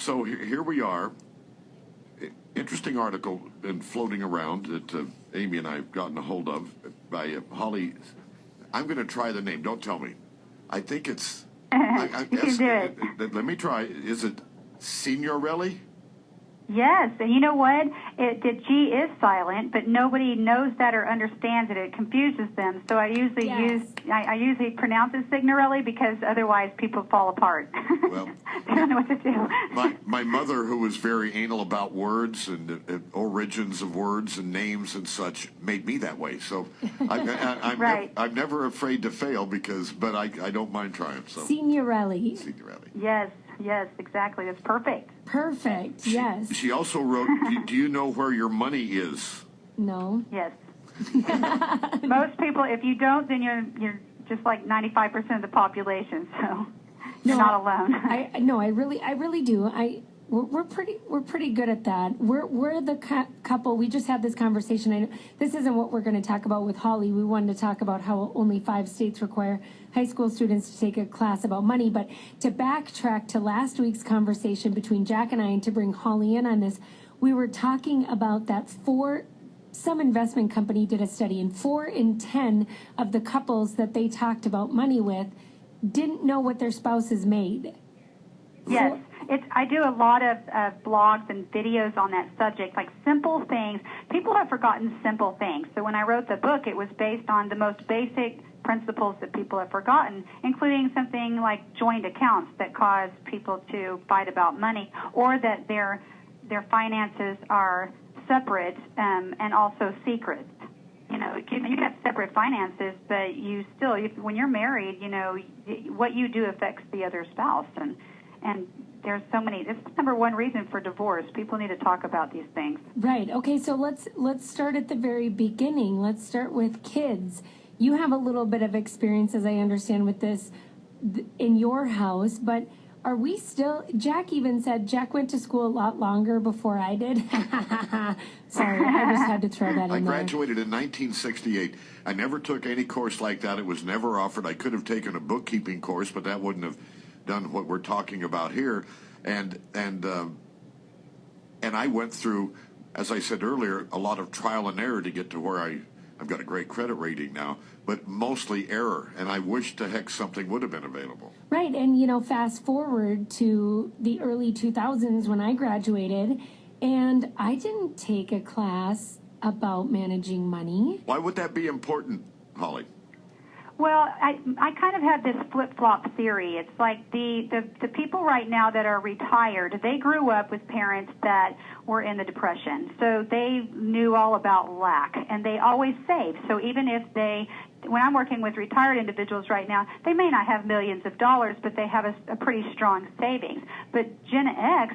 So here we are. Interesting article been floating around that Amy and I have gotten a hold of by Holly. I'm going to try the name. Don't tell me. I think it's. You can do it. Let me try. Is it Signorelli? Yes, and you know what? The G is silent, but nobody knows that or understands it. It confuses them. So I usually I usually pronounce it Signorelli because otherwise people fall apart. Well, they don't know what to do. my mother, who was very anal about words and origins of words and names and such, made me that way. So I'm never afraid to fail but I don't mind trying. So Signorelli. Yes, exactly. That's perfect. Perfect, yes. She also wrote, do you know where your money is? No. Yes. Most people, if you don't, then you're just like 95% of the population, so you're not alone. I really do. We're pretty good at that. We're the couple. We just had this conversation. I know this isn't what we're going to talk about with Holly. We wanted to talk about how only 5 states require high school students to take a class about money. But to backtrack to last week's conversation between Jack and I, and to bring Holly in on this, we were talking about that some investment company did a study, and 4 in 10 of the couples that they talked about money with didn't know what their spouses made. Yes. I do a lot of blogs and videos on that subject, like simple things. People have forgotten simple things. So when I wrote the book, it was based on the most basic principles that people have forgotten, including something like joint accounts that cause people to fight about money, or that their finances are separate and also secret. You know, you can have separate finances, but you still, when you're married, you know, what you do affects the other spouse, and there's so many. This is number one reason for divorce. People need to talk about these things. Right. Okay. So let's start at the very beginning. Let's start with kids. You have a little bit of experience, as I understand, with this in your house, but are we still? Jack even said Jack went to school a lot longer before I did. Sorry, I just had to throw that in there. I graduated in 1968. I never took any course like that. It was never offered. I could have taken a bookkeeping course, but that wouldn't have done what we're talking about here, and I went through, as I said earlier, a lot of trial and error to get to where I've got a great credit rating now, but mostly error, and I wish to heck something would have been available. Right, and you know, fast forward to the early 2000s when I graduated, and I didn't take a class about managing money. Why would that be important, Holly? Well, I kind of have this flip-flop theory. It's like the people right now that are retired, they grew up with parents that were in the Depression. So they knew all about lack, and they always saved. So even if when I'm working with retired individuals right now, they may not have millions of dollars, but they have a pretty strong savings. But Gen X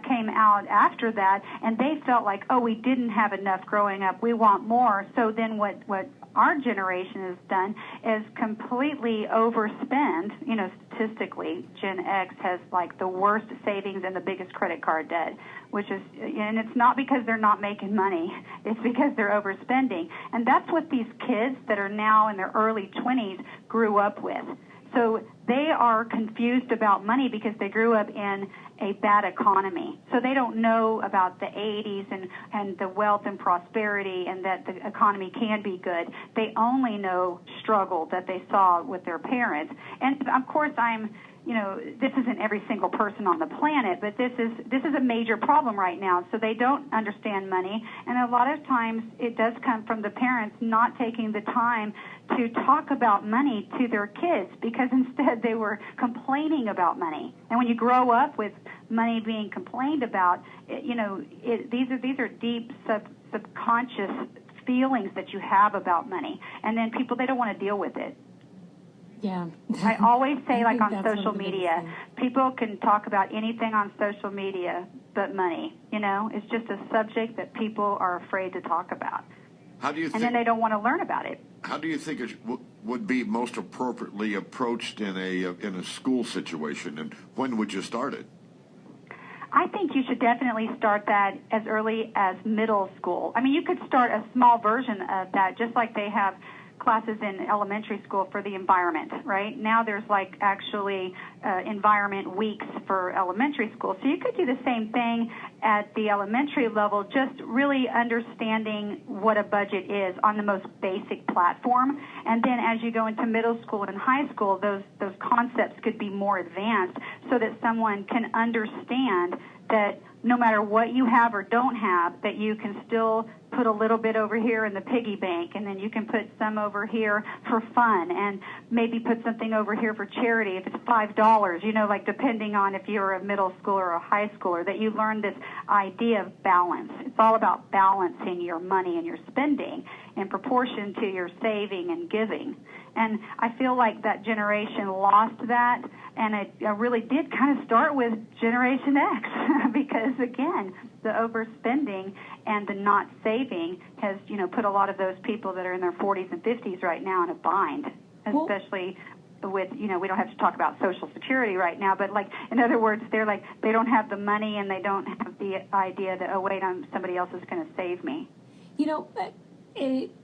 came out after that, and they felt like, oh, we didn't have enough growing up. We want more. So then what our generation has done is completely overspend. You know, statistically, Gen X has like the worst savings and the biggest credit card debt, and it's not because they're not making money. It's because they're overspending. And that's what these kids that are now in their early 20s grew up with. So they are confused about money because they grew up in a bad economy. So they don't know about the 80s and the wealth and prosperity and that the economy can be good. They only know struggle that they saw with their parents. And of course this isn't every single person on the planet, but this is a major problem right now. So they don't understand money, and a lot of times it does come from the parents not taking the time to talk about money to their kids, because instead they were complaining about money. And when you grow up with money being complained about, these are deep subconscious feelings that you have about money, and then people, they don't want to deal with it. Yeah. I always say, like on social media, people can talk about anything on social media but money. You know, it's just a subject that people are afraid to talk about. How do you think? And then they don't want to learn about it. How do you think it would be most appropriately approached in a school situation, and when would you start it? I think you should definitely start that as early as middle school. I mean, you could start a small version of that, just like they have classes in elementary school for the environment, right? Now there's like actually environment weeks for elementary school. So you could do the same thing at the elementary level, just really understanding what a budget is on the most basic platform. And then as you go into middle school and high school, those concepts could be more advanced so that someone can understand that no matter what you have or don't have, that you can still put a little bit over here in the piggy bank, and then you can put some over here for fun, and maybe put something over here for charity if it's $5, you know, like depending on if you're a middle schooler or a high schooler, that you learn this idea of balance. It's all about balancing your money and your spending in proportion to your saving and giving. And I feel like that generation lost that, and it really did kind of start with Generation X because, again, the overspending and the not saving has, you know, put a lot of those people that are in their 40s and 50s right now in a bind, especially with, you know, we don't have to talk about Social Security right now, but, like, in other words, they're like, they don't have the money and they don't have the idea that, oh, wait, somebody else is going to save me. You know,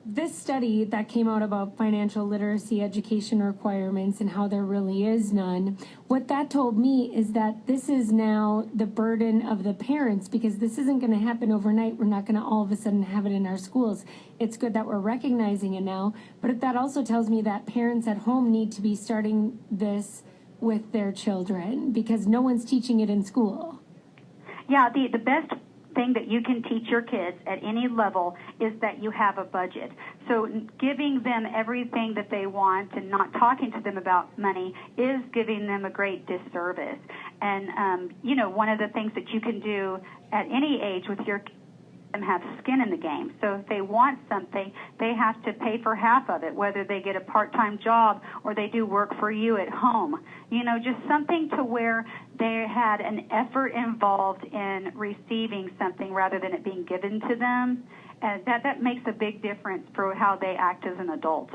this study that came out about financial literacy education requirements and how there really is none, what that told me is that this is now the burden of the parents, because this isn't going to happen overnight. We're not going to all of a sudden have it in our schools. It's good that we're recognizing it now, but that also tells me that parents at home need to be starting this with their children, because no one's teaching it in school. Yeah, the best thing that you can teach your kids at any level is that you have a budget. So giving them everything that they want and not talking to them about money is giving them a great disservice. And, you know, one of the things that you can do at any age with your kids and have skin in the game. So if they want something, they have to pay for half of it, whether they get a part-time job or they do work for you at home. You know, just something to where they had an effort involved in receiving something rather than it being given to them. And that makes a big difference for how they act as an adult.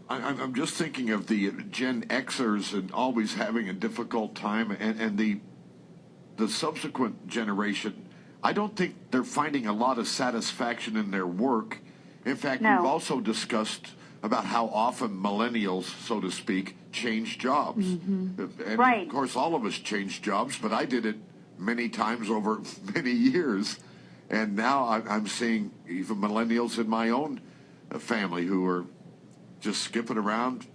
I'm just thinking of the Gen Xers and always having a difficult time, and the subsequent generation, I don't think they're finding a lot of satisfaction in their work. In fact, No. We've also discussed about how often millennials, so to speak, change jobs. And Right. of course, all of us change jobs, but I did it many times over many years. And now I'm seeing even millennials in my own family who are just skipping around.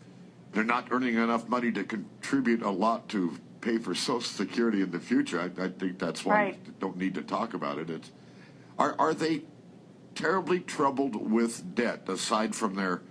They're not earning enough money to contribute a lot to pay for Social Security in the future. I think that's why Right. you don't need to talk about it. Are they terribly troubled with debt aside from their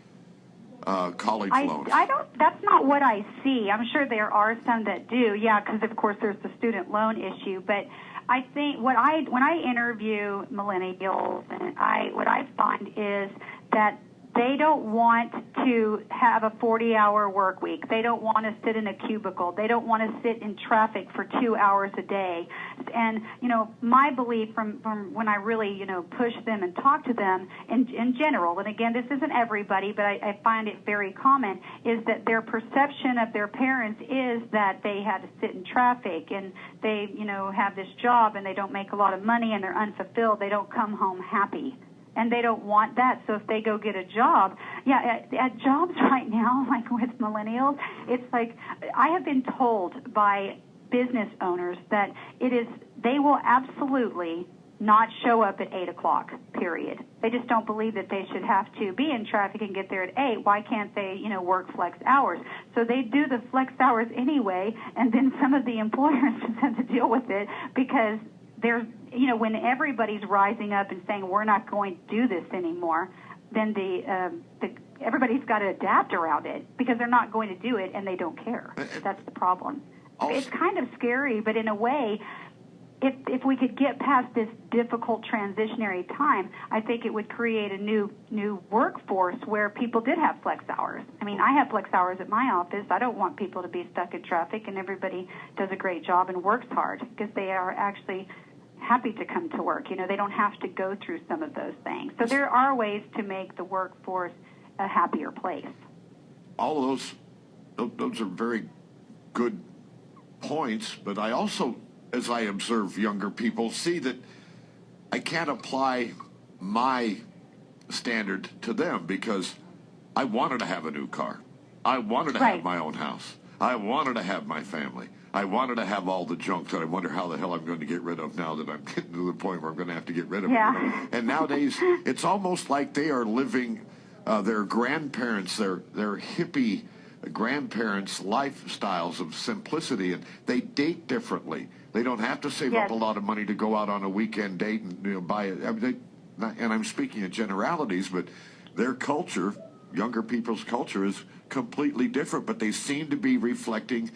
college loans? I don't. That's not what I see. I'm sure there are some that do. Yeah, because of course there's the student loan issue. But I think when I interview millennials, and what I find is that they don't want to have a 40-hour work week. They don't want to sit in a cubicle. They don't want to sit in traffic for 2 hours a day. And, you know, my belief from when I really, you know, push them and talk to them in general, and again, this isn't everybody, but I find it very common, is that their perception of their parents is that they had to sit in traffic and they, you know, have this job and they don't make a lot of money and they're unfulfilled. They don't come home happy. And they don't want that. So if they go get a job, at jobs right now, like with millennials, it's like I have been told by business owners that they will absolutely not show up at 8 o'clock, period. They just don't believe that they should have to be in traffic and get there at 8. Why can't they, you know, work flex hours? So they do the flex hours anyway, and then some of the employers just have to deal with it because there's, you know, when everybody's rising up and saying we're not going to do this anymore, then everybody's got to adapt around it because they're not going to do it and they don't care. That's the problem. It's kind of scary, but in a way, if we could get past this difficult transitionary time, I think it would create a new workforce where people did have flex hours. I mean, I have flex hours at my office. I don't want people to be stuck in traffic, and everybody does a great job and works hard because they are actually happy to come to work. You know, they don't have to go through some of those things. So there are ways to make the workforce a happier place. All of those are very good points, but I also, as I observe younger people, see that I can't apply my standard to them because I wanted to have a new car. I wanted to have my own house. I wanted to have my family. I wanted to have all the junk that I wonder how the hell I'm going to get rid of now that I'm getting to the point where I'm going to have to get rid of it. And nowadays, it's almost like they are living their grandparents, their hippie grandparents' lifestyles of simplicity, and they date differently. They don't have to save up a lot of money to go out on a weekend date and buy it. I mean, and I'm speaking in generalities, but their culture, younger people's culture, is completely different, but they seem to be reflecting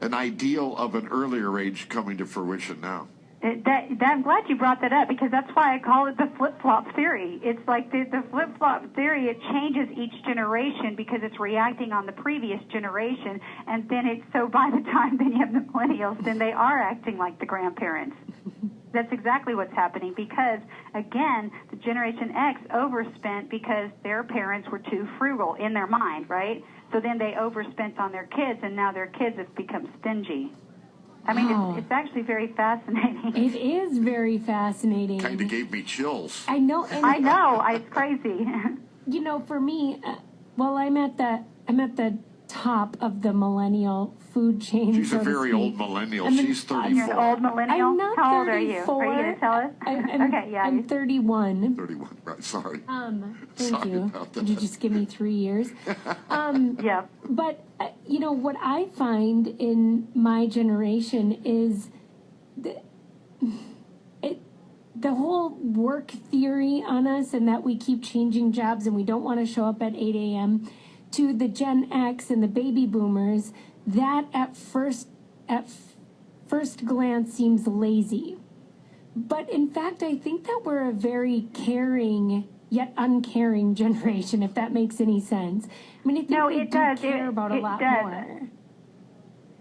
an ideal of an earlier age coming to fruition now. I'm glad you brought that up because that's why I call it the flip-flop theory. It's like the flip-flop theory, it changes each generation because it's reacting on the previous generation, and then so by the time then you have the millennials, then they are acting like the grandparents. That's exactly what's happening because, again, the Generation X overspent because their parents were too frugal in their mind, right? So then they overspent on their kids, and now their kids have become stingy. I mean, it's actually very fascinating. It is very fascinating. Kind of gave me chills. I know. I know. It's crazy. You know, for me, I'm at the top of the millennial food chain. She's a very old millennial. She's 34. You're an old millennial? I'm not How 34. old are you? Are you going to tell us? I'm 31. 31, right, sorry. Thank Sorry you. about that. Did you just give me 3 years? Yeah. But, you know, what I find in my generation is the whole work theory on us and that we keep changing jobs and we don't want to show up at 8 a.m. to the Gen X and the baby boomers, that at first glance seems lazy. But in fact, I think that we're a very caring yet uncaring generation, if that makes any sense. I mean, I think we do care about a lot more.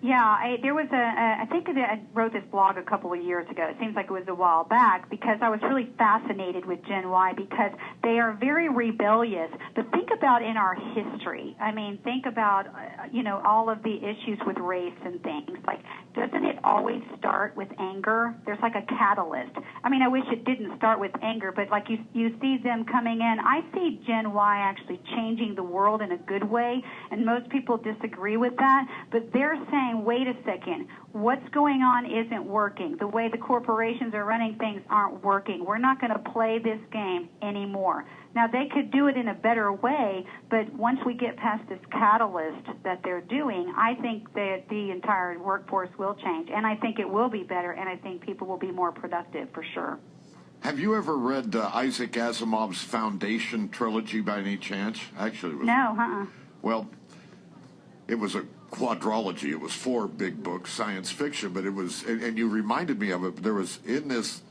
Yeah, there was I think I wrote this blog a couple of years ago. It seems like it was a while back because I was really fascinated with Gen Y because they are very rebellious. But think about in our history. I mean, think about, all of the issues with race and things. Like, doesn't it always start with anger? There's like a catalyst. I mean, I wish it didn't start with anger, but like you see them coming in. I see Gen Y actually changing the world in a good way, and most people disagree with that. But they're saying, wait a second, what's going on isn't working. The way the corporations are running things aren't working. We're not going to play this game anymore. Now, they could do it in a better way, but once we get past this catalyst that they're doing, I think that the entire workforce will change, and I think it will be better, and I think people will be more productive for sure. Have you ever read Isaac Asimov's Foundation trilogy by any chance? Actually, it was, No, Well, it was a quadrology. It was 4 big books, science fiction, but it was, and you reminded me of it, there was in this,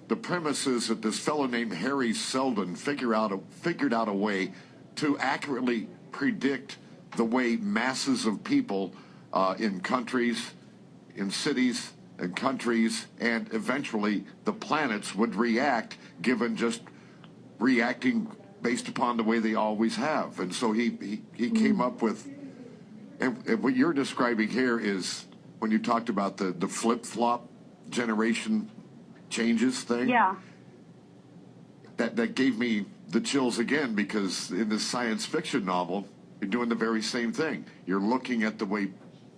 the premise is that this fellow named Harry Seldon figured out a way to accurately predict the way masses of people in countries, in cities and countries, and eventually the planets would react, given just reacting based upon the way they always have. And so he came up with, and what you're describing here is when you talked about the flip-flop generation changes thing. Yeah. That gave me the chills again, because in this science fiction novel, you're doing the very same thing. You're looking at the way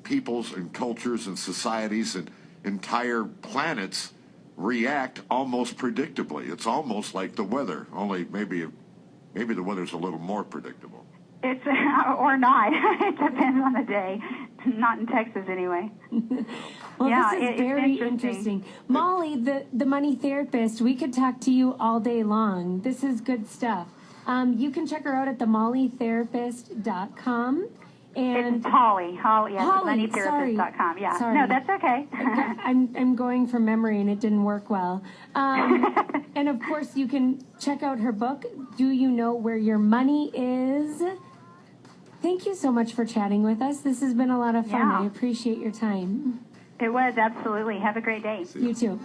peoples and cultures and societies and entire planets react almost predictably. It's almost like the weather, only maybe the weather's a little more predictable. It's or not. It depends on the day. Not in Texas, anyway. Well, yeah, this is very interesting. Molly, the money therapist, we could talk to you all day long. This is good stuff. You can check her out at themollitherapist.com. And it's Holly, yes, moneytherapist.com. Yeah, sorry. No, that's okay. I'm going from memory, and it didn't work well. And of course, you can check out her book, Do You Know Where Your Money Is? Thank you so much for chatting with us. This has been a lot of fun. Yeah. I appreciate your time. It was, absolutely. Have a great day. You too.